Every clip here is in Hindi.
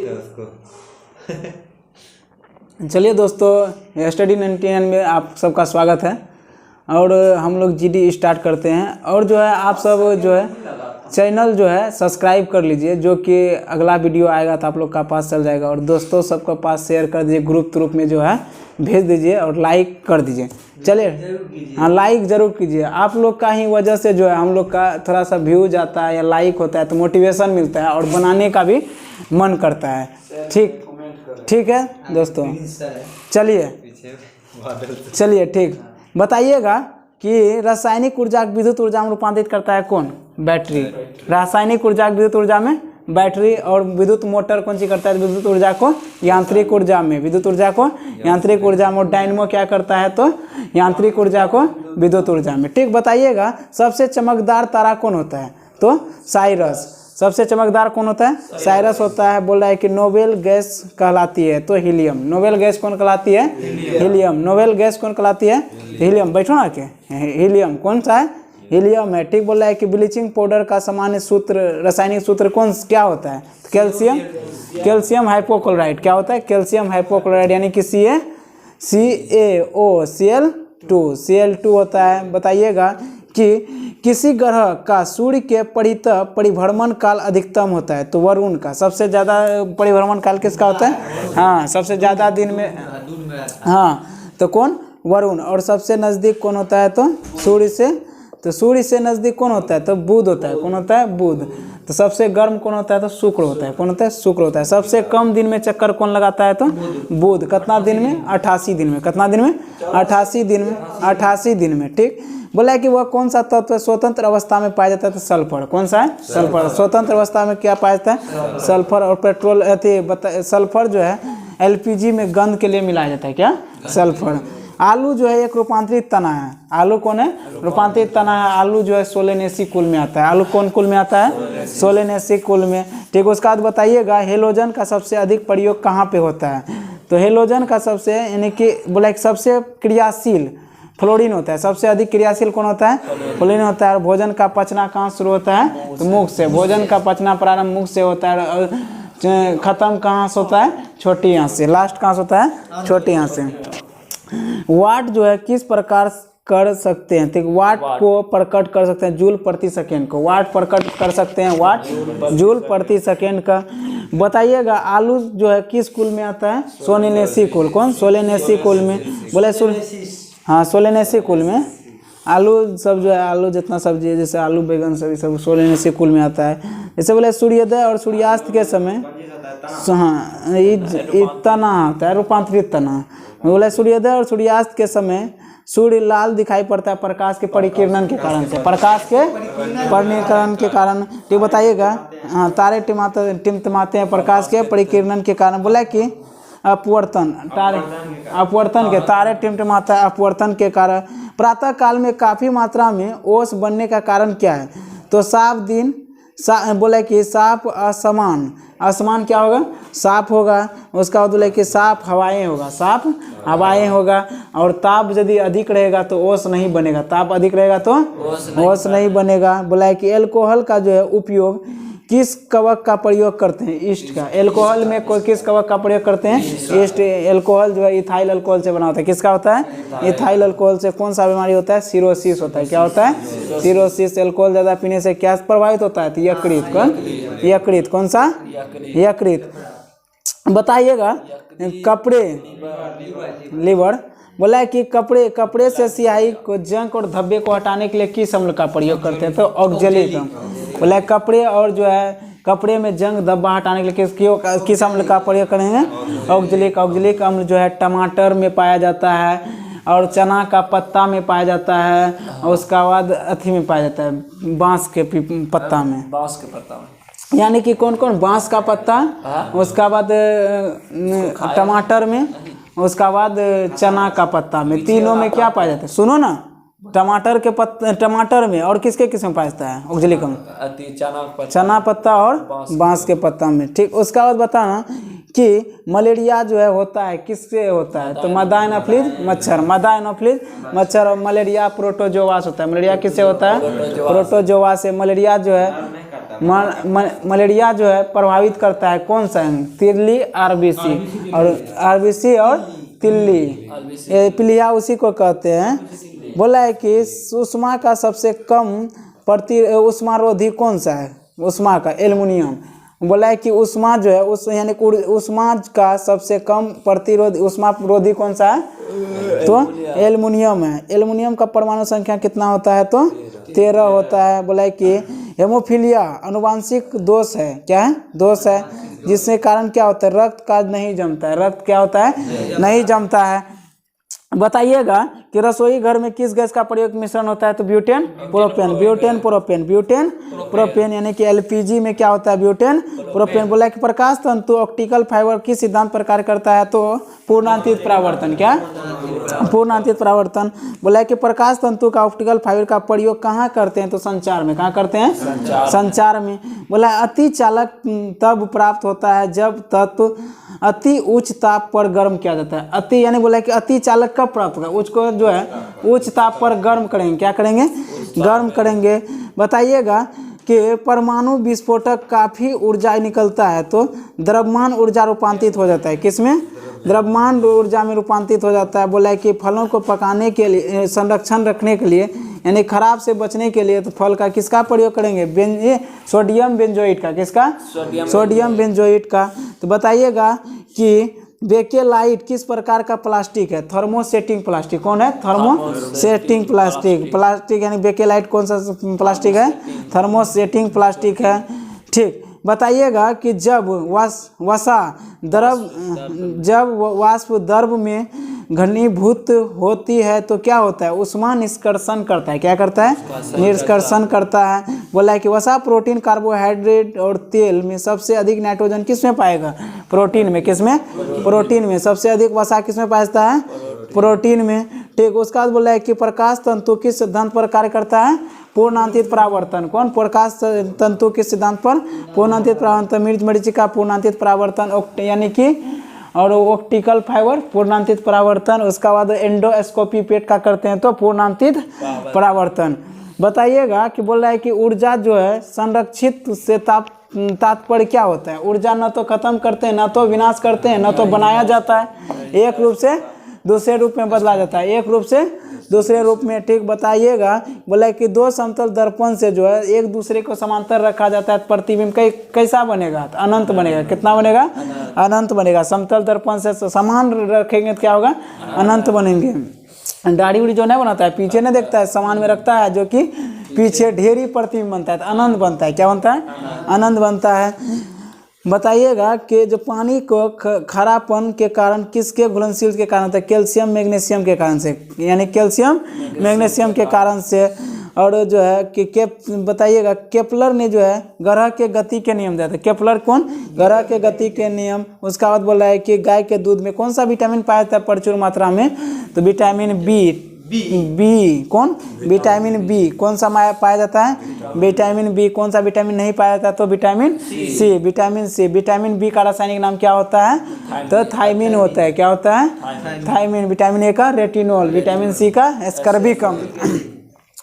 है उसको। चलिए दोस्तों, स्टडी 99 में आप सबका स्वागत है और हम लोग जीडी स्टार्ट करते हैं। और जो है आप सब जो है चैनल जो है सब्सक्राइब कर लीजिए, जो कि अगला वीडियो आएगा तो आप लोग का पास चल जाएगा। और दोस्तों सबके पास शेयर कर दीजिए, ग्रुप में जो है भेज दीजिए और लाइक कर दीजिए। चलिए, हाँ लाइक ज़रूर कीजिए। आप लोग का ही वजह से जो है हम लोग का थोड़ा सा व्यूज आता है या लाइक होता है तो मोटिवेशन मिलता है और बनाने का भी मन करता है। ठीक है दोस्तों, चलिए ठीक। बताइएगा कि रासायनिक ऊर्जा को विद्युत ऊर्जा में रूपांतरित करता है कौन? बैटरी। रासायनिक ऊर्जा को विद्युत ऊर्जा में बैटरी। और विद्युत मोटर कौन सी करता है? विद्युत ऊर्जा को यांत्रिक ऊर्जा में। विद्युत ऊर्जा को यांत्रिक ऊर्जा में। और डायनमो क्या करता है? तो यांत्रिक ऊर्जा को विद्युत ऊर्जा में। ठीक, बताइएगा सबसे चमकदार तारा कौन होता है? तो साइरस। सबसे चमकदार कौन होता है? साइरस होता है। बोल रहा है कि नोबेल गैस कहलाती है तो हीलियम। नोबेल गैस कौन कहलाती है? हीलियम। नोबेल गैस कौन कहलाती है? हीलियम। बैठो ना के, हीलियम कौन सा है? हीलियम है। ठीक, बोल रहा है कि ब्लीचिंग पाउडर का सामान्य सूत्र, रासायनिक सूत्र कौन क्या होता है? कैल्शियम। Calcium hypochlorite. क्या होता है? कैल्शियम हाइपोक्लोराइड, यानी कि CaCl2 Cl2 होता है। बताइएगा कि किसी ग्रह का सूर्य के परितः परिभ्रमण काल अधिकतम होता है तो वरुण का। सबसे ज़्यादा परिभ्रमण काल किसका होता है? हाँ, सबसे ज़्यादा दिन में, हाँ तो कौन? वरुण। और सबसे नज़दीक कौन होता है? तो सूर्य से। तो सूर्य से नज़दीक कौन होता है? तो बुध होता है। कौन होता है? बुध। तो सबसे गर्म कौन होता है? तो शुक्र होता है। कौन होता है? शुक्र होता है। सबसे कम दिन में चक्कर कौन लगाता है? तो बुध। कितना दिन में? 88 दिन में। कितना दिन में? 88 दिन में। 88 दिन में। ठीक, बोला है कि वह कौन सा तत्व स्वतंत्र अवस्था में पाया जाता है? तो सल्फर। कौन सा है? सल्फर। स्वतंत्र अवस्था में क्या पाया जाता है? सल्फर। और पेट्रोल सल्फर जो है LPG में गंध के लिए मिलाया जाता है। क्या? सल्फर। आलू जो है एक रूपांतरित तना है। आलू कौन है? रूपांतरित तना है। आलू जो है सोलेनेसी कुल में आता है। आलू कौन कुल में आता है? सोलेनेसी कुल में। ठीक, उसके बाद बताइएगा हेलोजन का सबसे अधिक प्रयोग कहाँ पे होता है? तो हेलोजन का सबसे, यानी कि बोला सबसे क्रियाशील फ्लोरीन होता है। सबसे अधिक क्रियाशील कौन होता है? फ्लोरीन होता है। और भोजन का पचना कहाँ शुरू होता है? तो मुख से। भोजन का पचना प्रारंभ मुख से होता है और खत्म कहाँ से होता है? छोटी आंत से। लास्ट कहाँ से होता है? छोटी आंत से। वाट जो है किस प्रकार कर सकते हैं? तो वाट को प्रकट कर सकते हैं जूल प्रति सेकेंड को। वाट प्रकट कर सकते हैं, वाट जूल प्रति सेकेंड का। बताइएगा आलू जो है किस कुल में आता है? सोलेनेसी कुल। कौन? सोलेनेसी कुल में। बोले हाँ, सोलेनेसी कुल में। आलू सब जो है, आलू जितना सब्जी है जैसे आलू बैगन सभी सब सोलेनेसी कुल में आता है। जैसे बोले सूर्योदय और सूर्यास्त के समय, हाँ तना होता है, रूपांतरित तना। बोले सूर्योदय और सूर्यास्त के समय सूर्य लाल दिखाई पड़ता है प्रकाश के परिकिरण के कारण से। प्रकाश के परिकिरण के कारण। ठीक, बताइएगा हाँ, तारे टिमटिमाते हैं प्रकाश के परिकिरण के कारण। बोला कि अपवर्तन, अपवर्तन के तारे टिमटिमाता है अपवर्तन के कारण। प्रातः काल में काफ़ी मात्रा में ओस बनने का कारण क्या है? तो साफ दिन, बोले कि साफ असमान। आसमान क्या होगा? साफ होगा। उसका बाद बोले कि साफ हवाएं होगा। साफ हवाएं होगा। और ताप यदि अधिक रहेगा तो ओस नहीं बनेगा। ताप अधिक रहेगा तो ओस नहीं बनेगा। बोला है कि एल्कोहल का जो है उपयोग किस कवक का प्रयोग करते हैं? ईस्ट का। एल्कोहल में कोई किस कवक का प्रयोग करते हैं? ईस्ट। एल्कोहल जो है इथाइल अल्कोहल से बना होता है। किसका होता है? इथाइल अल्कोहल से। कौन सा बीमारी होता है? सिरोसिस होता है। क्या होता है? सिरोसिस। एल्कोहल ज़्यादा पीने से क्या प्रभावित होता है? तो यकृत। कौन? यकृत। कौन सा? यकृत। बताइएगा कपड़े, लीवर। बोला है कि कपड़े से स्याही को, जंक और धब्बे को हटाने के लिए किस अम्ल का प्रयोग करते हैं? तो ऑक्जेलिक। बोला है कपड़े और जो है कपड़े में जंग धब्बा हटाने के लिए किस अम्ल का प्रयोग करेंगे? ऑक्जेलिक। ऑक्जेलिक अम्ल जो है टमाटर में पाया जाता है और चना का पत्ता में पाया जाता है। और उसका बाद अथी में पाया जाता है बांस के पत्ता में। बांस के पत्ता में, यानी कि कौन कौन? बांस का पत्ता, उसका बाद टमाटर में, उसका बाद चना का पत्ता में। तीनों में क्या पाया जाता है? सुनो ना, टमाटर के टमाटर में और किसके किस्म पाया जाता है? ऑक्जेलिक अम्ल चना पत्ता और बांस के पत्ता में। ठीक, उसका बाद बताना कि मलेरिया जो है होता है किससे होता है? तो मादा एनोफिलीज मच्छर। मादा एनोफिलीज मच्छर। और मलेरिया प्रोटोजोआ होता है। मलेरिया किससे होता है? प्रोटोजोआ से। मलेरिया जो है मलेरिया जो है प्रभावित करता है कौन सा अंग? तिल्ली, आरबीसी और आरबीसी और तिल्ली, ये पिलिया उसी को कहते हैं। बोला है कि उष्मा का सबसे कम उष्मारोधी कौन सा है? उष्मा का एल्युमिनियम। बोला है कि उष्मा जो है उस यानी उष्मा का सबसे कम प्रतिरोधी उष्मारोधी कौन सा है? तो एल्युमिनियम है। एल्युमिनियम का परमाणु संख्या कितना होता है? तो 13 होता है। बोला है कि हेमोफीलिया अनुवांशिक दोष है। क्या है? दोष है, जिसके कारण क्या होता है? रक्त का नहीं जमता है। रक्त क्या होता है? नहीं जमता है। बताइएगा कि रसोई घर में किस गैस का प्रयोग मिश्रण होता है? तो butane propane, butane propane, butane propane यानी कि एलपीजी में क्या होता है? Butane propane. बोला कि प्रकाश तंतु ऑप्टिकल फाइबर किस सिद्धांत पर कार्य करता है? तो पूर्णांतित परावर्तन। क्या? पूर्णांतित परावर्तन। बोला कि प्रकाश तंतु का ऑप्टिकल फाइबर का प्रयोग कहाँ करते हैं? तो संचार में। कहाँ करते हैं? संचार में। बोला अति चालक तब प्राप्त होता है जब तत्व अति उच्च ताप पर गर्म किया जाता है। अति यानी बोला कि अति चालक कब प्राप्त होगा? उच्च को जो है उच्च ताप पर गर्म करेंगे। क्या करेंगे? गर्म करेंगे। बताइएगा कि परमाणु विस्फोटक काफी ऊर्जा निकलता है तो द्रव्यमान ऊर्जा रूपांतरित हो जाता है। किसमें? द्रव्यमान ऊर्जा में रूपांतरित हो जाता है। बोला है कि फलों को पकाने के लिए, संरक्षण रखने के लिए यानी खराब से बचने के लिए तो फल का किसका प्रयोग करेंगे? सोडियम बेंजोएट का। किसका? सोडियम बेंजोएट का। तो बताइएगा कि बेकेलाइट किस प्रकार का प्लास्टिक है? Thermosetting plastic. कौन है? Thermosetting plastic. प्लास्टिक यानी बेकेलाइट कौन सा प्लास्टिक है? थर्मोसेटिंग प्लास्टिक है। ठीक। बताइएगा कि जब वाष्प द्रव में घनीभूत होती है तो क्या होता है? उष्मा निष्कर्षण करता है। क्या करता है? निष्कर्षण करता है। बोला है कि वसा, प्रोटीन, कार्बोहाइड्रेट और तेल में सबसे अधिक नाइट्रोजन किसमें पाएगा? प्रोटीन में। किसमें? प्रोटीन में। सबसे अधिक वसा किसमें पाया जाता है? प्रोटीन में। ठीक। उसका बाद बोला है कि प्रकाश तंतु किस सिद्धांत पर कार्य करता है? पूर्णांतित परावर्तन। कौन? प्रकाश तंतु के सिद्धांत पर पूर्णांतित परावर्तन। मिर्च मरीचिका पूर्णांतित परावर्तन यानी कि और ऑप्टिकल फाइबर पूर्णांतित परावर्तन। उसका बाद एंडोस्कोपी पेट का करते हैं तो पूर्णांतित परावर्तन। बताइएगा कि बोल रहा है कि ऊर्जा जो है संरक्षित से तात्पर्य क्या होता है? ऊर्जा न तो खत्म करते हैं, न तो विनाश करते हैं, न तो बनाया जाता है। एक रूप से दूसरे रूप में बदला जाता है। एक रूप से दूसरे रूप में। ठीक। बताइएगा बोला कि दो समतल दर्पण से जो है एक दूसरे को समांतर रखा जाता है, प्रतिबिंब कैसा बनेगा? तो अनंत बनेगा। कितना बनेगा? अनंत बनेगा। समतल दर्पण से समान रखेंगे तो क्या होगा? अनंत बनेंगे। दाढ़ी उड़ी जो नहीं बनाता है पीछे नहीं देखता है, समान में रखता है, जो कि पीछे ढेरी प्रतिबिंब बनता है तो अनंत बनता है। क्या बनता है? अनंत बनता है। बताइएगा कि जो पानी को खारापन के कारण किसके घुलनशील के कारण होता है? कैल्शियम मैग्नीशियम के कारण से। यानी कैल्शियम मैग्नीशियम के कारण से। और जो है कि बताइएगा केपलर ने जो है ग्रह के गति के नियम दिया था। केपलर कौन? ग्रह के गति के नियम। उसका बाद बोला है कि गाय के दूध में कौन सा विटामिन पाया जाता है प्रचुर मात्रा में? तो विटामिन बी। कौन? Vitamin B. कौन सा पाया जाता है? Vitamin B. कौन सा विटामिन नहीं पाया जाता? तो vitamin C. Vitamin C. Vitamin B का रासायनिक नाम क्या होता है? तो थायमिन होता है। क्या होता है? थायमिन। विटामिन ए का रेटिनॉल, विटामिन सी का एस्कर्बिकम।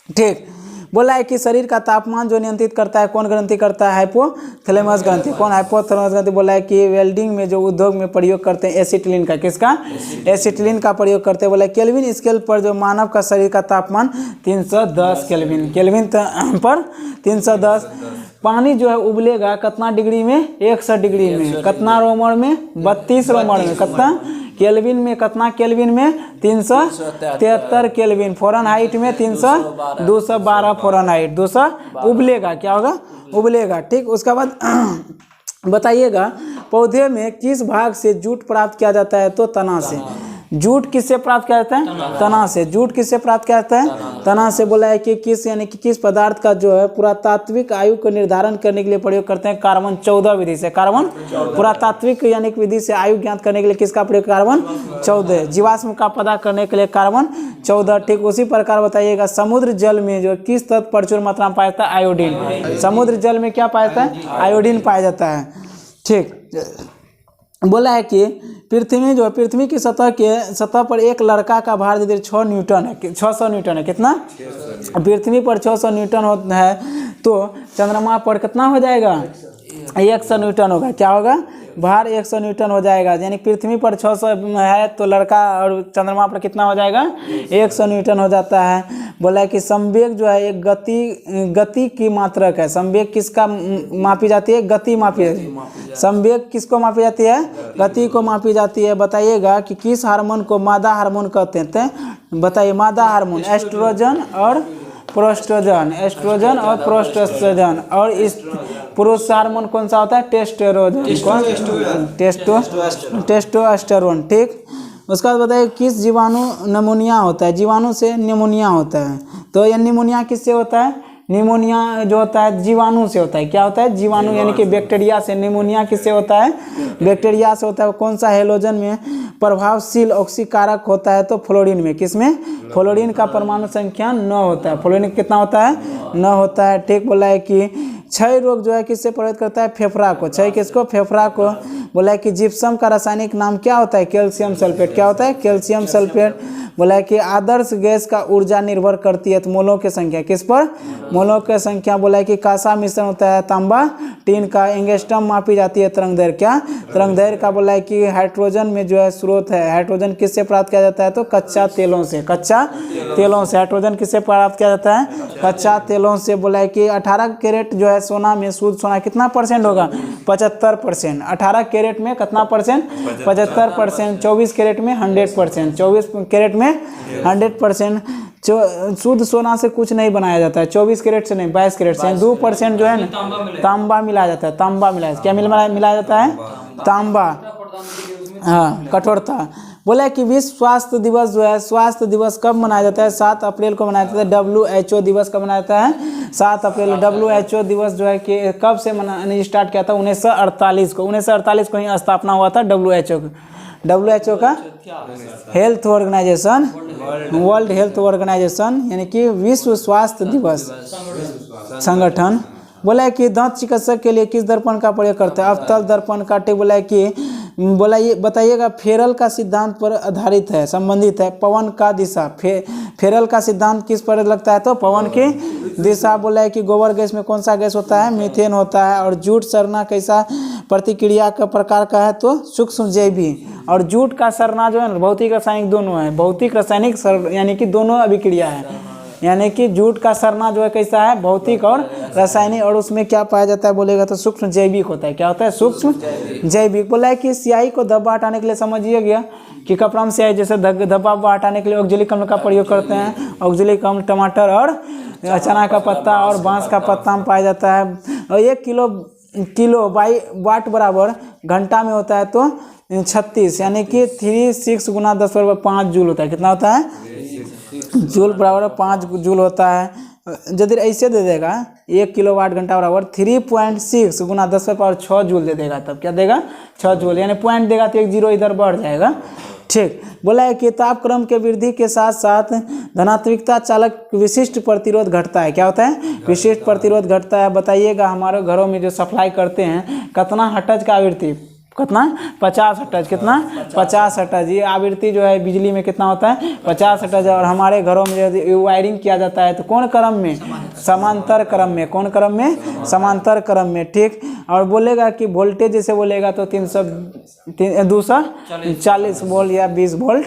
ठीक। बोला है कि शरीर का तापमान जो नियंत्रित करता है कौन ग्रंथि करता है? हाइपोथैलेमस ग्रंथि। कौन? हाइपोथैलेमस ग्रंथि। बोला है कि वेल्डिंग में जो उद्योग में प्रयोग करते हैं एसिटिलीन का। किसका? एसिटिलीन का प्रयोग करते हैं। बोला केल्विन स्केल पर जो मानव का शरीर का तापमान 310 केल्विन। केल्विन पर 310। पानी जो है उबलेगा कितना डिग्री में? 100 डिग्री में। कितना रोमन में? 32 रोमन में। कितना केल्विन में? कितना केल्विन में? 373 केल्विन। फ़ारेनहाइट में 212 फ़ारेनहाइट। 200 उबलेगा। क्या होगा? उबलेगा। ठीक। उसके बाद बताइएगा पौधे में किस भाग से जूट प्राप्त किया जाता है? तो तना से। जूट किससे प्राप्त किया जाता है? तना से। जूट किससे प्राप्त किया जाता है? तना से। बोला है कि किस यानी कि किस पदार्थ का जो है पुरातात्विक आयु को निर्धारण करने के लिए प्रयोग करते हैं? कार्बन 14 विधि से। कार्बन पुरातात्विक यानी कि विधि से आयु ज्ञात करने के लिए किसका प्रयोग? कार्बन 14। जीवाश्म का पता करने के लिए कार्बन 14। ठीक। उसी प्रकार बताइएगा समुद्र जल में जो किस तत्व प्रचुर मात्रा में पाया जाता है? आयोडीन। समुद्र जल में क्या पाया जाता है? आयोडीन पाया जाता है। ठीक। बोला है कि पृथ्वी की सतह पर एक लड़का का भार यदि 6 न्यूटन है, 600 न्यूटन है, कितना? पृथ्वी पर 600 न्यूटन होता है तो चंद्रमा पर कितना हो जाएगा? 100 न्यूटन होगा। क्या होगा? भार 100 न्यूटन हो जाएगा। यानी पृथ्वी पर 600 है तो लड़का और चंद्रमा पर कितना हो जाएगा? 100 न्यूटन हो जाता है। बोला है कि संवेग जो है एक गति की मात्रक है। संवेग किसका मापी जाती है? गति मापी जाती है। संवेग किसको मापी जाती है? गति को मापी जाती है। बताइएगा कि किस हार्मोन को मादा हार्मोन कहते हैं? बताइए। मादा हार्मोन एस्ट्रोजन और प्रोस्ट्रोजन, एस्ट्रोजन और प्रोस्ट्रोजन। और इस पुरुष हार्मोन कौन सा होता है? Testosterone, testosterone. ठीक। उसके बाद बताइए किस जीवाणु निमोनिया होता है? जीवाणु से निमोनिया होता है। तो यह निमोनिया किससे होता है? निमोनिया जो होता है जीवाणु से होता है। क्या होता है? जीवाणु, यानी कि बैक्टीरिया से। निमोनिया किससे होता है? बैक्टीरिया से होता है। कौन सा हेलोजन में प्रभावशील ऑक्सीकारक होता है? तो फ्लोरीन में। किसमें? फ्लोरीन का परमाणु संख्या 9 होता है। फ्लोरीन कितना होता है? 9 होता है। ठीक। बोला है कि क्षय रोग जो है किससे प्रभावित करता है? फेफड़ा को। क्षय किसको? फेफड़ा को। बोला है कि जिप्सम का रासायनिक नाम क्या होता है? Calcium sulphate. क्या होता है? Calcium sulphate. बोला है कि आदर्श गैस का ऊर्जा निर्भर करती है तो मोलों की संख्या किस पर? मोलों की संख्या। बोला है कि कासा मिश्रण होता है तांबा टीन का। एंगस्ट्रम मापी जाती है तरंग दैर्घ्य। क्या? तरंग दैर्घ्य का। बोला है कि हाइड्रोजन में जो है स्रोत है। हाइड्रोजन किससे प्राप्त किया जाता है? तो कच्चा तेलों से। कच्चा तेलों से हाइड्रोजन किससे प्राप्त किया जाता है? कच्चा तेलों से। बोला है कि 18 कैरेट जो है सोना में शुद्ध सोना कितना % होगा? 75%। 18 कैरेट में कितना %? 75%। 24 कैरेट में 100%। 24 कैरेट में 100%। शुद्ध सोना से कुछ नहीं बनाया जाता है। 24 कैरेट से नहीं, 22 कैरेट से। 2% जो है ना तांबा मिलाया जाता है। तांबा मिलाया, क्या मिलाया जाता है? तांबा। हाँ, कठोरता। बोला है कि विश्व स्वास्थ्य दिवस जो है, स्वास्थ्य दिवस कब मनाया जाता है? 7 अप्रैल को मनाया जाता है। WHO दिवस कब मनाया जाता है? 7 अप्रैल। WHO दिवस जो है कि कब से मनाने स्टार्ट किया था? 1948 को। 1948 को ही स्थापना हुआ था WHO का। WHO का health organization, World Health Organization, यानी कि विश्व स्वास्थ्य दिवस संगठन। बोला है कि दांत चिकित्सक के लिए किस दर्पण का प्रयोग करते हैं? अवतल दर्पण का। बोला है कि ये बताइएगा फेरल का सिद्धांत पर आधारित है, संबंधित है। पवन का दिशा, फेरल का सिद्धांत किस पर लगता है? तो पवन की दिशा। बोला है कि गोबर गैस में कौन सा गैस होता है? मीथेन होता है। और जूट सड़ना कैसा प्रतिक्रिया का प्रकार का है? तो सूक्ष्म जैवी। और जूट का सड़ना जो है ना भौतिक रासायनिक दोनों है। भौतिक रासायनिक यानी कि दोनों अभिक्रिया है। यानी कि जूट का सड़ना जो है कैसा है? भौतिक और रासायनिक। और उसमें क्या पाया जाता है बोलेगा तो सूक्ष्म जैविक होता है। क्या होता है? सूक्ष्म जैविक। बोला है कि स्याही को धब्बा हटाने के लिए समझिए गया कि कपड़ा में स्याही जैसे धब्बा हटाने के लिए ऑक्जेलिक अम्ल का प्रयोग करते हैं। ऑक्जेलिक अम्ल टमाटर और चना का पत्ता और बांस का पत्ता में पाया जाता है। और 1 किलो वाट बराबर घंटा में होता है तो 36, यानी कि 36 गुना 10⁵ जूल होता है। कितना होता है? जूल बराबर 5 जूल होता है। यदि ऐसे दे देगा 1 किलोवाट घंटा बराबर 3.6 गुना 10⁶ जूल दे देगा, तब क्या देगा? 6 जूल। यानी पॉइंट देगा तो 1 जीरो इधर बढ़ जाएगा। ठीक। बोला है कि तापक्रम के वृद्धि के साथ साथ धनात्मकता चालक विशिष्ट प्रतिरोध घटता है। क्या होता है? विशिष्ट प्रतिरोध घटता है। बताइएगा हमारे घरों में जो सप्लाई करते हैं कितना हर्ट्ज का आवृत्ति? कितना? 50 हर्ट्ज। कितना? 50 हर्ट्ज। ये आवृत्ति जो है बिजली में कितना होता है? 50 हर्ट्ज। और हमारे घरों में यदि वायरिंग किया जाता है तो कौन क्रम में? समांतर क्रम में। कौन क्रम में? समांतर क्रम में। ठीक। और बोलेगा कि वोल्टेज जैसे बोलेगा तो 240 वोल्ट या 20 वोल्ट।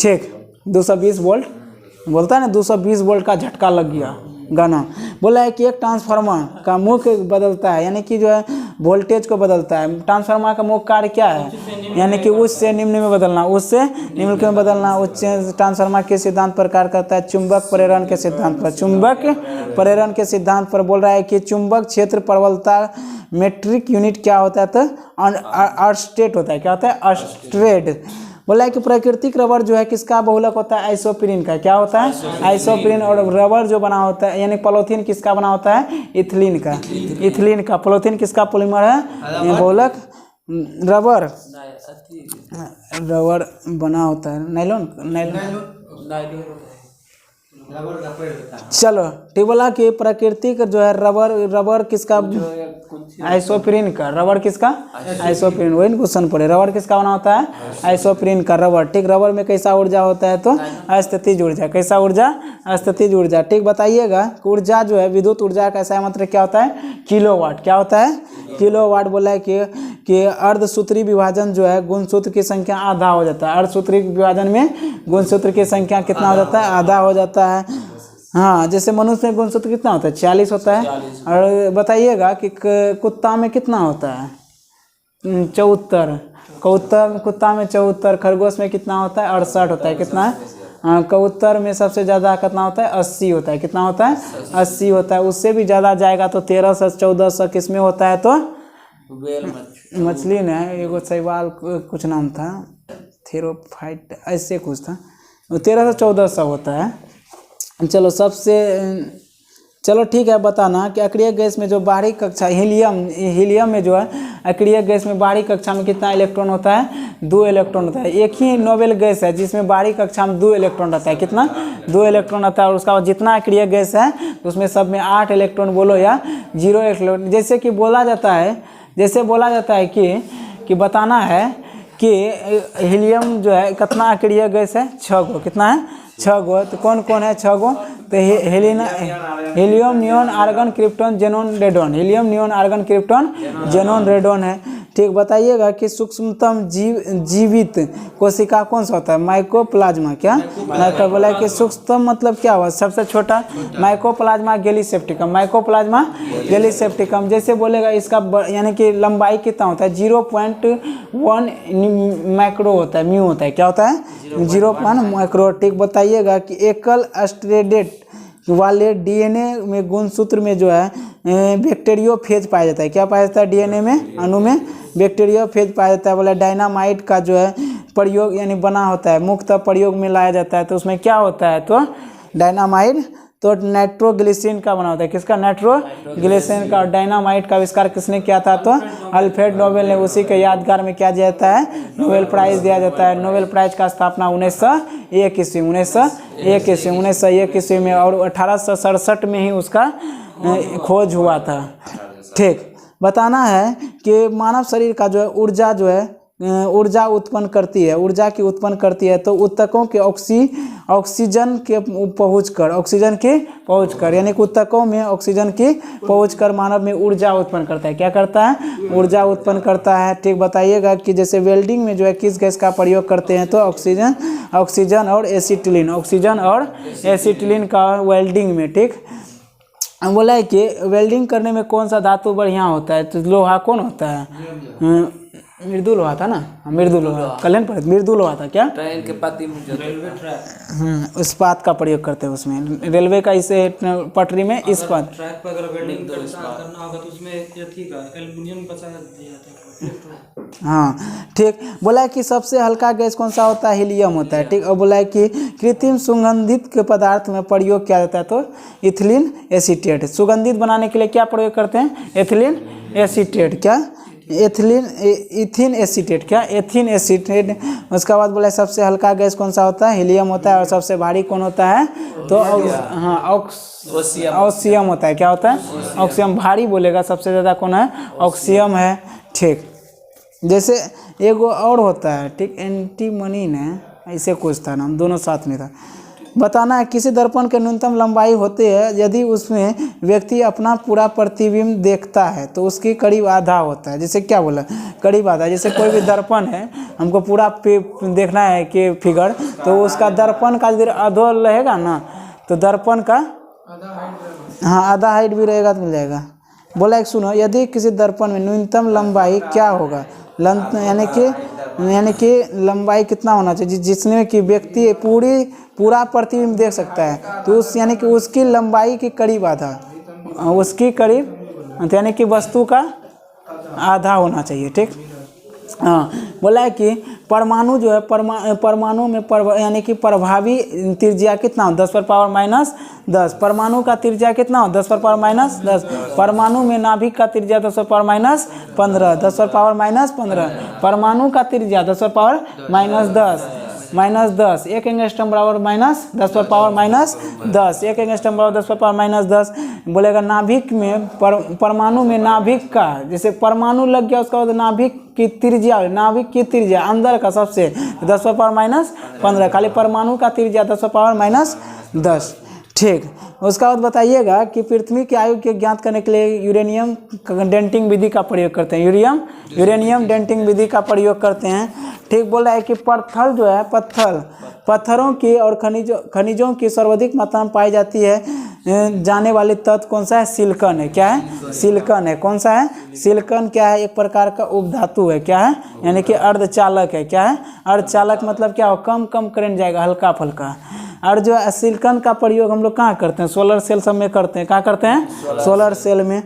ठीक। 220 वोल्ट बोलता है ना, 220 वोल्ट का झटका लग गया गाना। बोला है कि एक ट्रांसफार्मर का मुख्य बदलता है, यानी कि जो है वोल्टेज को बदलता है। ट्रांसफार्मर का मुख्य कार्य क्या है? यानी कि उच्च से निम्न में बदलना, उच्च से निम्न में बदलना। उच्च ट्रांसफार्मर के सिद्धांत पर कार्य करता है चुंबक प्रेरण के सिद्धांत पर। चुंबक प्रेरण के सिद्धांत पर बोल रहा है कि चुंबक क्षेत्र प्रबलता मेट्रिक यूनिट क्या होता है? तो अर्स्टेट होता है। क्या होता है? अर्स्टेट। बोला है कि प्राकृतिक रबर जो है किसका बहुलक होता है? आइसोप्रीन का। क्या होता है? आइसोप्रीन। और रबर जो बना होता है यानी पॉलीथीन किसका बना होता है? इथिलीन का। इथिलीन का। पॉलीथीन किसका पॉलीमर है? बहुलक। रबर बना होता है नायलॉन। चलो ठीक। बोला कि प्राकृतिक जो है रबर किसका? आइसोप्रीन का। रबर किसका? आइसोप्रीन। वही क्वेश्चन पढ़े, रबर किसका बना होता है? आइसोप्रीन का रबर। ठीक, रबर में कैसा ऊर्जा होता है? तो अस्थितिज ऊर्जा। कैसा ऊर्जा? अस्थितिज ऊर्जा। ठीक, बताइएगा ऊर्जा जो है, विद्युत ऊर्जा का ऐसा मात्रा क्या होता है? किलोवाट। क्या होता है? किलोवाट। बोला है कि अर्धसूत्री विभाजन जो है गुणसूत्र की संख्या आधा हो जाता है। अर्धसूत्री विभाजन में गुणसूत्र की संख्या कितना हो जाता है? आधा हो जाता है। हाँ, जैसे मनुष्य में गुणसूत्र कितना होता है? 40 होता है। और बताइएगा कि कुत्ता में कितना होता है? 74। कुत्ता में 74। खरगोश में कितना होता है? 68 होता है। कितना है? हाँ, कबूतर में सबसे ज़्यादा कितना होता है? 80 होता है। कितना होता है? 80 होता है। उससे भी ज़्यादा जाएगा तो 1300 1400 किस में होता है? तो मछली ने एगो शैवाल कुछ नाम था, थेरोफाइट ऐसे कुछ था, 1300 1400 होता है। चलो ठीक है, बताना कि अक्रिय गैस में जो बाहरी कक्षा हीलियम में जो है अक्रिय गैस में बाहरी कक्षा में कितना इलेक्ट्रॉन होता है? 2 इलेक्ट्रॉन होता है। एक ही नोबेल गैस है जिसमें बाहरी कक्षा में 2 इलेक्ट्रॉन रहता है। कितना? 2 इलेक्ट्रॉन रहता है। और उसका जितना अक्रिय गैस है उसमें सब में 8 इलेक्ट्रॉन बोलो या 0 इलेक्ट्रॉन। जैसे कि बोला जाता है कि बताना है कि हीलियम जो है कितना अक्रिय गैस है? 6 गो। कितना है? 6 गो। तो कौन कौन है 6 गो? तो helium, neon, argon, krypton, xenon, radon. Helium, neon, argon, krypton, xenon, radon है। ठीक, बताइएगा कि सूक्ष्मतम जीवित कोशिका कौन सा होता है? माइकोप्लाज्मा। क्या? माइको। बोला कि सूक्ष्मतम मतलब क्या हुआ? सबसे छोटा। Mycoplasma gallisepticum. Mycoplasma gallisepticum. जैसे बोलेगा इसका यानी कि लंबाई कितना होता है? 0.1 माइक्रो होता है, म्यू होता है। क्या होता है? 0.1 माइक्रो। ठीक, बताइएगा कि एकल स्ट्रैंडेड वाले डीएनए में गुणसूत्र में जो है बैक्टीरियोफेज पाया जाता है। क्या पाया जाता है? डीएनए में, अणु में बैक्टीरियोफेज पाया जाता है। बोला डायनामाइट का जो है प्रयोग यानी बना होता है, मुक्त प्रयोग में लाया जाता है। तो उसमें क्या होता है? तो डायनामाइट तो नाइट्रोग्लिसरीन का बना होता है। किसका? नाइट्रोग्लिसरीन का। डायनामाइट का आविष्कार किसने किया था? तो अल्फ्रेड नोबेल ने। उसी के यादगार में क्या दिया जाता है? नोबेल प्राइज दिया जाता है। नोबेल प्राइज का स्थापना 1901 ईस्वी में और 1867 में ही उसका खोज हुआ था। ठीक, बताना है कि मानव शरीर का जो है ऊर्जा उत्पन्न करती है तो ऊतकों के ऑक्सीजन के पहुँच कर यानी कि ऊतकों में ऑक्सीजन की पहुँच कर मानव में ऊर्जा उत्पन्न करता है। क्या करता है? ऊर्जा उत्पन्न करता है। ठीक, बताइएगा कि जैसे वेल्डिंग में जो है किस गैस का प्रयोग करते हैं? तो ऑक्सीजन और एसिटिलीन का वेल्डिंग में। ठीक, बोला है कि वेल्डिंग करने में कौन सा धातु बढ़िया होता है? तो लोहा कौन होता है? मृदु लोहा था ना, मृदु लोहा। कल्याण पर मृदु लोहा था। क्या? ट्रेन के पाती में इस्पात का प्रयोग करते हैं उसमें। रेलवे का इसे पटरी में इस्पात। ट्रैक पर अगर वेल्डिंग करना होगा तो उसमें एल्युमिनियम बचा दिया जाता है। हाँ, ठीक। बोला है कि सबसे हल्का गैस कौन सा होता है? हीलियम होता है। ठीक, और बोला है कि कृत्रिम सुगंधित के पदार्थ में प्रयोग किया जाता है तो इथिलीन एसीटेट। सुगंधित बनाने के लिए क्या प्रयोग करते हैं? Ethylene acetate. क्या? Ethyne acetate. क्या? Ethyne acetate. उसके बाद बोला सबसे हल्का गैस कौन सा होता है? हीलियम होता है। और सबसे भारी कौन होता है? तो ऑक्सीयम होता है। क्या होता है? ऑक्सीयम। भारी बोलेगा सबसे ज़्यादा कौन है? ऑक्सीयम है। ठीक, जैसे एगो और होता है। ठीक, एंटीमनी ने ऐसे कुछ था नाम, दोनों साथ में था। बताना है किसी दर्पण के न्यूनतम लंबाई होती है यदि उसमें व्यक्ति अपना पूरा प्रतिबिंब देखता है तो उसकी करीब आधा होता है। जैसे क्या बोला? करीब आधा। जैसे कोई भी दर्पण है, हमको पूरा देखना है कि फिगर, तो उसका दर्पण का यदि आधा रहेगा ना तो दर्पण का आधा हाइट भी रहेगा तो मिल जाएगा। बोला एक सुनो, यदि किसी दर्पण में न्यूनतम लंबाई क्या होगा? यानी कि लंबाई कितना होना चाहिए जिसमें कि व्यक्ति पूरा प्रतिबिंब देख सकता है, तो उस यानी कि उसकी लंबाई के करीब आधा, उसकी करीब यानी कि वस्तु का आधा होना चाहिए। ठीक, हाँ। बोला है कि परमाणु जो है परमाणु में यानी कि प्रभावी त्रिज्या कितना हो? 10⁻⁻10। परमाणु का त्रिज्या कितना हो? 10⁻⁻10। परमाणु में नाभिक का त्रिज्या 10⁻⁻15। 10⁻⁻15। परमाणु का त्रिज्या 10⁻⁻10। -10, 1 एंगस्ट्रॉम बराबर -10^-10, 1 एंगस्ट्रॉम बराबर 10^-10। बोलेगा नाभिक में परमाणु में नाभिक का, जैसे परमाणु लग गया उसका बाद नाभिक की त्रिज्या अंदर का सबसे 10^-15, खाली परमाणु का त्रिज्या 10^-10। ठीक, उसका बाद बताइएगा कि पृथ्वी की आयु के ज्ञात करने के लिए यूरेनियम डेंटिंग विधि का प्रयोग करते हैं। यूरेनियम डेंटिंग विधि का प्रयोग करते हैं। ठीक, बोल रहा है कि पत्थर जो है पत्थरों की और खनिजों की सर्वाधिक मात्रा में पाई जाती है जाने वाली तत्व कौन सा है? सिलिकॉन है। क्या है? सिलिकॉन है। कौन सा है? सिलिकॉन क्या है? एक प्रकार का उपधातु है। क्या है? यानी कि अर्धचालक है। क्या है? अर्धचालक मतलब क्या हो? कम करंट जाएगा, हल्का फुल्का। और जो सिलिकॉन का प्रयोग हम लोग कहाँ करते हैं? सोलर सेल सब में करते हैं। कहाँ करते हैं? सोलर सेल में।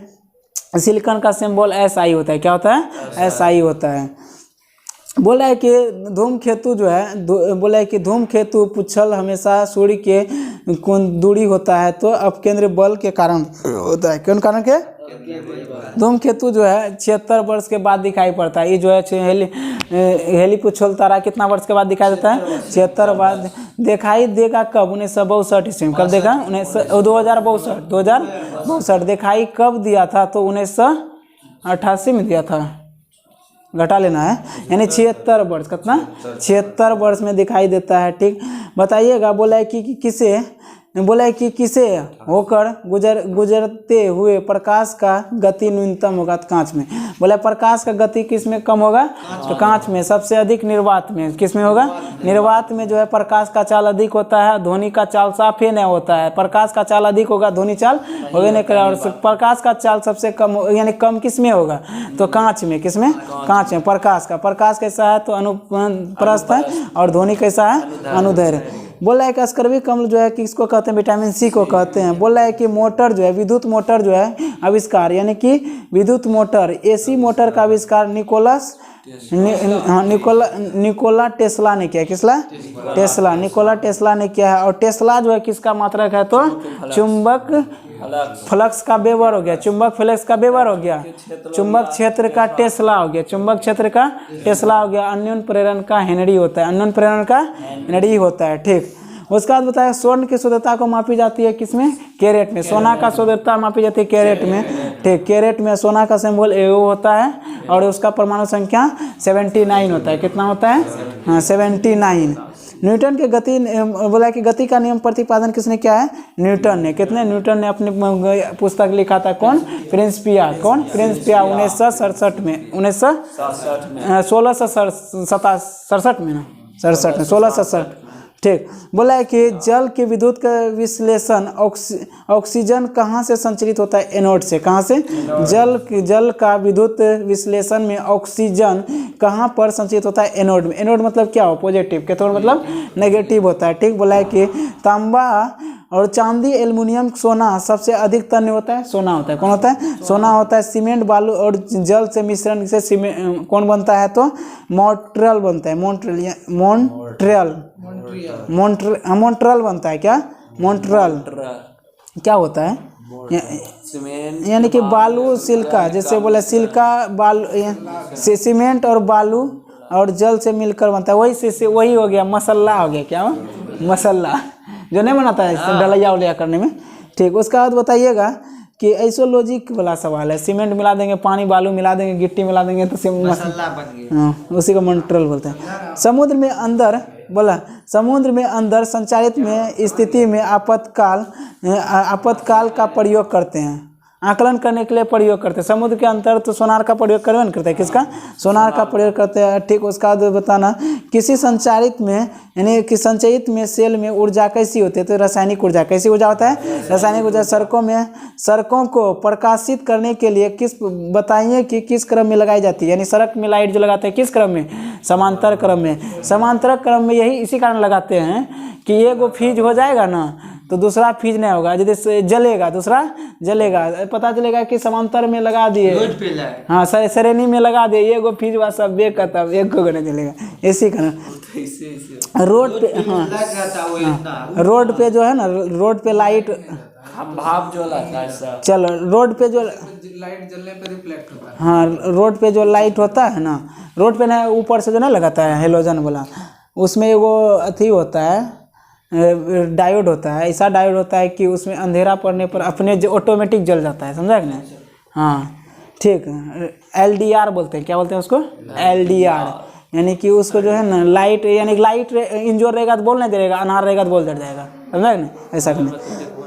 सिलिकॉन का सिंबल SI होता है। क्या होता है? SI होता है। बोला है कि धूमकेतु जो है बोला है कि धूमकेतु पुच्छल हमेशा सूर्य के दूरी होता है तो अपकेंद्र बल के कारण होता है। कौन कारण के? धूमकेतु जो है 76 वर्ष के बाद दिखाई पड़ता है। ये जो है हेली पुच्छल तारा कितना वर्ष के बाद दिखाई देता है? 76 बाद। दिखाई देगा कब? 1962 ईस्वी में। कब देखा? 2062 दिखाई कब दिया था? तो 1988 में दिया था। घटा लेना है, यानी 76 वर्ष। कितना? 76 वर्ष में दिखाई देता है। ठीक, बताइएगा। बोला है कि किसे होकर गुजरते हुए प्रकाश का गति न्यूनतम होगा? तो कांच में। बोला प्रकाश का गति किस में कम होगा? तो कांच में। सबसे अधिक निर्वात में। किस में होगा? निर्वात में जो है प्रकाश का चाल अधिक होता है, ध्वनि का चाल साफ ही नहीं होता है। प्रकाश का चाल अधिक होगा, ध्वनि चाल होगा नहीं करेगा। और प्रकाश का चाल सबसे कम यानी कम किस में होगा? तो कांच में। किस में? कांच में। प्रकाश कैसा है? तो अनुप्रस्थ है। और ध्वनि कैसा है? अनुदैर्घ्य। बोला है कि स्कर्वी कम्ल जो है किसको कहते हैं? विटामिन C को कहते हैं। बोला है कि मोटर जो है विद्युत मोटर जो है आविष्कार, यानी कि विद्युत मोटर AC मोटर का आविष्कार निकोला टेस्ला ने किया। किसला? टेस्ला। निकोला टेस्ला ने किया है। और टेस्ला जो है किसका मात्रक है? तो चुंबक फ्लक्स का वेबर हो गया। चुंबक फ्लक्स का वेबर हो गया। चुंबक क्षेत्र का टेस्ला हो गया। चुंबक क्षेत्र का टेस्ला हो गया। अन्योन प्रेरण का हेनरी होता है। अन्योन प्रेरण का हेनरी होता है। ठीक, उसका बाद बताया स्वर्ण की शुद्धता को मापी जाती है किसमें? कैरेट में। सोना का शुद्धता मापी जाती है कैरेट में। ठीक, कैरेट में सोना का सिंबल AO होता है और उसका परमाणु संख्या 79 होता है। कितना होता है? हाँ, 79। न्यूटन के गति बोला कि गति का नियम प्रतिपादन किसने किया है? न्यूटन ने। कितने? न्यूटन ने अपनी पुस्तक लिखा था। कौन? प्रिंसिपिया। कौन? प्रिंसिपिया। 1967 में। 1667 में ना? 1667। ठीक, बोला है कि जल के विद्युत का विश्लेषण ऑक्सीजन कहाँ से संचरित होता है? एनोड से। कहाँ से? जल का विद्युत विश्लेषण में ऑक्सीजन कहाँ पर संचरित होता है? एनोड में। एनोड मतलब क्या हो? पॉजिटिव। कैथोड मतलब नेगेटिव होता है। ठीक, बोला है कि तांबा और चांदी, एल्युमिनियम, सोना सबसे अधिक तन्य होता है? सोना होता है। कौन होता है? सोना होता है। सीमेंट, बालू और जल से मिश्रण से सीमेंट कौन बनता है? तो मॉन्ट्रियल बनता है। मॉन्ट्रियल बनता है। क्या? मॉन्ट्रियल क्या होता है? यानी कि बालू सिलिका, जैसे बोले सिलिका बालू सीमेंट और बालू और जल से मिलकर बनता है। वही हो गया मसल्ला हो गया। क्या हो? मसल्ला जो नहीं बनाता है डलिया उलिया करने में। ठीक, उसका बाद बताइएगा कि आइसोलॉजिक वाला सवाल है। सीमेंट मिला देंगे, पानी बालू मिला देंगे, गिट्टी मिला देंगे तो मसल्ला बन गया। हाँ, उसी को मॉन्ट्रियल बोलते हैं। समुद्र में अंदर संचारित में स्थिति में आपातकाल का प्रयोग करते हैं। आकलन करने के लिए प्रयोग करते हैं। समुद्र के अंतर तो सोनार का प्रयोग करवे नहीं करते हैं। किसका? सोनार का प्रयोग करते हैं। ठीक, उसका बताना किसी संचारित में यानी कि संचयित में सेल में ऊर्जा कैसी होती है? तो रासायनिक ऊर्जा। कैसी ऊर्जा होता है? रासायनिक ऊर्जा। सड़कों को प्रकाशित करने के लिए बताइए कि किस क्रम में लगाई जाती है? यानी सड़क में लाइट जो लगाते हैं किस क्रम में? समांतर क्रम में। समांतर क्रम में यही इसी कारण लगाते हैं कि एगो फ्यूज हो जाएगा ना तो दूसरा फ्यूज नहीं होगा। यदि जलेगा दूसरा जलेगा। पता चलेगा कि समांतर में लगा दिए, हाँ श्रेणी में लगा दिए, एगो फ्यूज हुआ सब बेक का तब एक को नहीं जलेगा। इसी कारण रोड पे, हाँ रोड पे जो है ना, रोड पे लाइट भाप जो लगता है चलो रोड पे जो लाइट जलने पे रिफ्लेक्ट होता है। हाँ रोड पे जो लाइट होता है ना, रोड पे ना ऊपर से जो ना लगाता है हेलोजन वाला, उसमें वो अथी होता है, डायोड होता है, ऐसा डायोड होता है कि उसमें अंधेरा पड़ने पर अपने जो ऑटोमेटिक जल जाता है, समझा कि नहीं? हाँ ठीक, LDR बोलते हैं, क्या बोलते हैं उसको? LDR, यानी कि उसको जो है ना लाइट, यानी लाइट इंजोर रहेगा तो बोल नहीं देगा, अनहार रहेगा तो बोल दे जाएगा, समझा कि नहीं? ऐसा करना।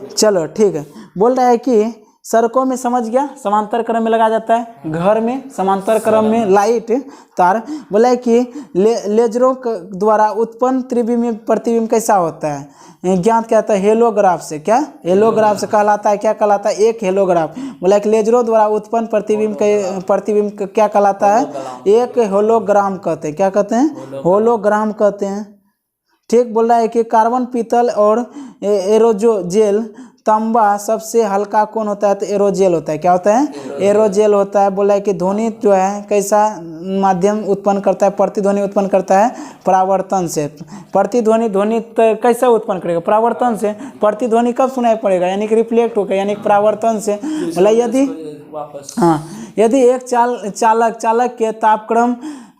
चलो ठीक है, बोल रहा है कि सड़कों में, समझ गया, समांतर क्रम में लगाया जाता है, घर में समांतर क्रम में लाइट तार। बोला है कि लेजरों द्वारा उत्पन्न त्रिविमीय प्रतिबिंब कैसा होता है? ज्ञात क्या होता है? हेलोग्राफ से। क्या हेलोग्राफ से कहलाता है? क्या कहलाता है? एक हेलोग्राफ। बोला कि लेजरों द्वारा उत्पन्न प्रतिबिंब क्या कहलाता है? एक होलोग्राम कहते हैं। क्या कहते हैं? होलोग्राम कहते हैं। ठीक, बोल रहा है कि कार्बन, पीतल और एरोजेल तांबा सबसे हल्का कौन होता है? तो एरोजेल होता है। क्या होता है? एरोजेल होता है। बोला है कि ध्वनि जो है कैसा माध्यम उत्पन्न करता है? प्रतिध्वनि उत्पन्न करता है परावर्तन से। प्रतिध्वनि ध्वनि कैसे उत्पन्न करेगा? परावर्तन से। प्रतिध्वनि कब सुनाई पड़ेगा? यानी कि रिफ्लेक्ट होगा, यानी कि परावर्तन से। बोला यदि एक चालक के तापक्रम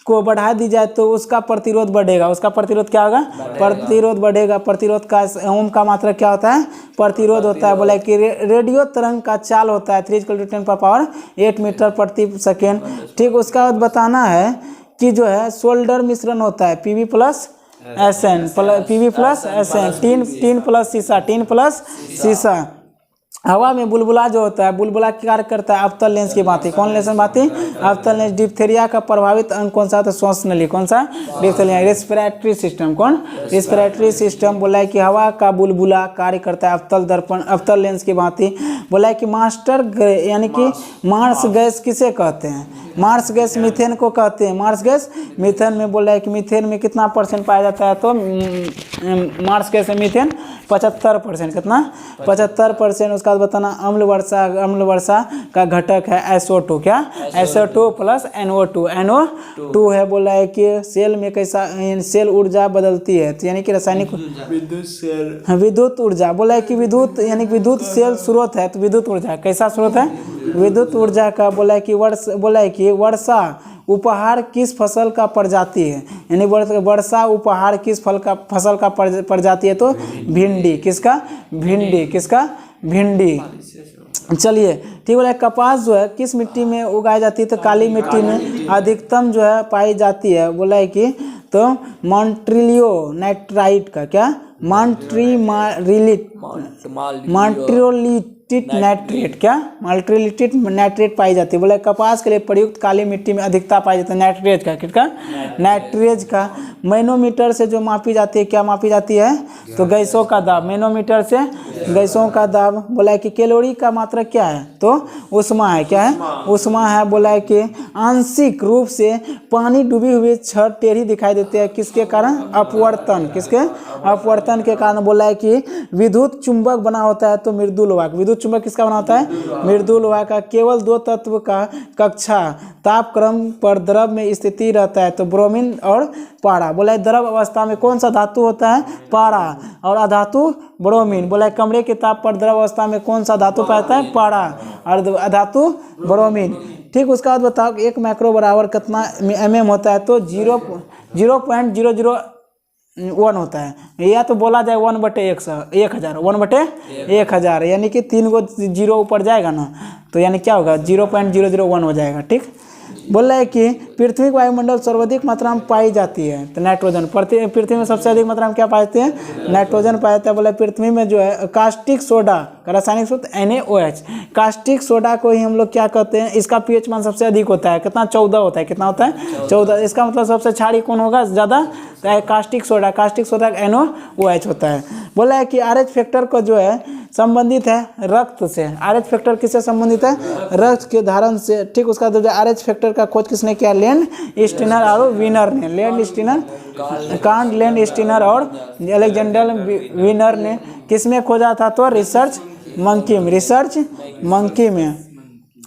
को बढ़ा दी जाए तो उसका प्रतिरोध बढ़ेगा। उसका प्रतिरोध क्या होगा? प्रतिरोध बढ़ेगा। प्रतिरोध का ओम का मात्रा क्या होता है? प्रतिरोध होता है। बोला कि रेडियो तरंग का चाल होता है 3×10⁸ मीटर प्रति सेकेंड। ठीक, उसका बाद बताना है कि जो है सोल्डर मिश्रण होता है PV plus SN, PV plus SN, tin plus सीसा। हवा में बुलबुला जो होता है, बुलबुला क्या कार्य करता है? अवतल लेंस की भांति। कौन लेंस की भांति? अवतल लेंस। डिप्थेरिया का प्रभावित अंग कौन सा? तो श्वास नली। कौन सा? डिप्थेरिया। Respiratory system. कौन? Respiratory system. बोला है कि हवा का बुलबुला कार्य करता है अवतल लेंस की भांति। बोला है कि यानी कि मार्स गैस किसे कहते हैं? मार्स गैस मीथेन को कहते हैं। मार्स गैस मीथेन में बोला है कि मीथेन में कितना % पाया जाता है? तो मार्स गैस में मीथेन 75%। कितना? 75%। उसका बाद बताना अम्ल वर्षा का घटक है SO2। क्या? SO2 plus NO2। NO2 है। बोला है कि सेल में कैसा सेल ऊर्जा बदलती है? तो यानी कि रासायनिक विद्युत ऊर्जा। बोला है कि विद्युत यानी विद्युत सेल स्रोत है, तो विद्युत ऊर्जा कैसा स्रोत है? विद्युत ऊर्जा का। बोला है कि वर्षा उपहार किस फसल का प्रजाति है? यानी वर्षा उपहार किस फसल का प्रजाति है? तो भिंडी। किसका? भिंडी। किसका? भिंडी। चलिए ठीक, बोला कपास जो है किस मिट्टी में उगाई जाती है? तो काली मिट्टी में अधिकतम जो है पाई जाती है। बोला है कि तो मॉन्ट्रिलियो नाइट्राइट का। क्या? माल्ट्रियोलिटिट नाइट्रेट। क्या? माल्ट्रियोलिटिट नाइट्रेट पाई जाती है। बोले कपास के लिए प्रयुक्त काली मिट्टी में अधिकता पाई जाती है नाइट्रेज का। किसका? नाइट्रेज का। मैनोमीटर से जो मापी जाती है, क्या मापी जाती है? तो गैसों का दाब। मैनोमीटर से गैसों का दाब। बोला है कि कैलोरी का मात्रा क्या है? तो उष्मा है। क्या है? उष्मा है। बोला है कि आंशिक रूप से पानी डूबी हुई छत टेढ़ी दिखाई देती है, किसके कारण? अपवर्तन। किसके? अपवर्तन के कारण। बोला है कि विद्युत चुंबक बना होता है तो मृदुल वाहक। विद्युत चुंबक किसका बना होता है? मृदुल वाहक का। केवल 2 तत्व का कक्षा तापक्रम पर द्रव में स्थिति रहता है, तो ब्रोमीन और पारा। बोला है द्रव अवस्था में कौन सा धातु होता है? पारा। और अधातु ब्रोमीन। बोला है कमरे के ताप पर द्रव अवस्था में कौन सा धातु पाता है? पारा। और अधातु ब्रोमीन। ठीक, उसका बाद बताओ 1 माइक्रो बराबर कितना mm होता है? तो 0.001 होता है, या तो बोला जाए 1/1000 1/1000, यानी कि 3 गो 0 ऊपर जाएगा ना, तो यानी क्या होगा? 0.001 हो जाएगा। ठीक, बोल रहा है कि पृथ्वी वायुमंडल सर्वाधिक मात्रा में पाई जाती है तो नाइट्रोजन। पृथ्वी में सबसे अधिक मात्रा में क्या पाते हैं? नाइट्रोजन पाया जाता है। बोला पृथ्वी में जो है कास्टिक सोडा का रासायनिक सूत्र NaOH। कास्टिक सोडा को ही हम लोग क्या कहते हैं? इसका pH मान सबसे अधिक होता है। कितना? 14 होता है। कितना होता है? 14। इसका मतलब सबसे क्षारीय कौन होगा ज़्यादा? कास्टिक सोडा का NaOH होता है। बोला है कि RH फैक्टर को जो है संबंधित है रक्त से। RH फैक्टर किससे संबंधित है? रक्त के धारण से। ठीक, उसका जो RH फैक्टर का खोज किसने किया? लैंड स्टीनर और विनर ने। लैंड स्टीनर और अलेक्जेंडर विनर ने किसमें खोजा था? तो रिसर्च मंकी में।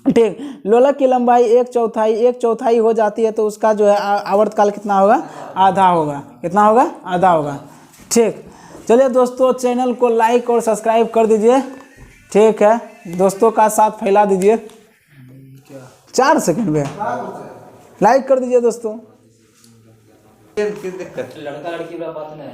ठीक, लोलक की लंबाई 1/4 हो जाती है तो उसका जो है आवर्तकाल कितना होगा? आधा होगा। कितना होगा? आधा होगा। ठीक, चलिए दोस्तों चैनल को लाइक और सब्सक्राइब कर दीजिए। ठीक है, दोस्तों का साथ फैला दीजिए। 4 सेकंड में लाइक कर दीजिए दोस्तों। की दिक्कत लड़का लड़की वाला बात नहीं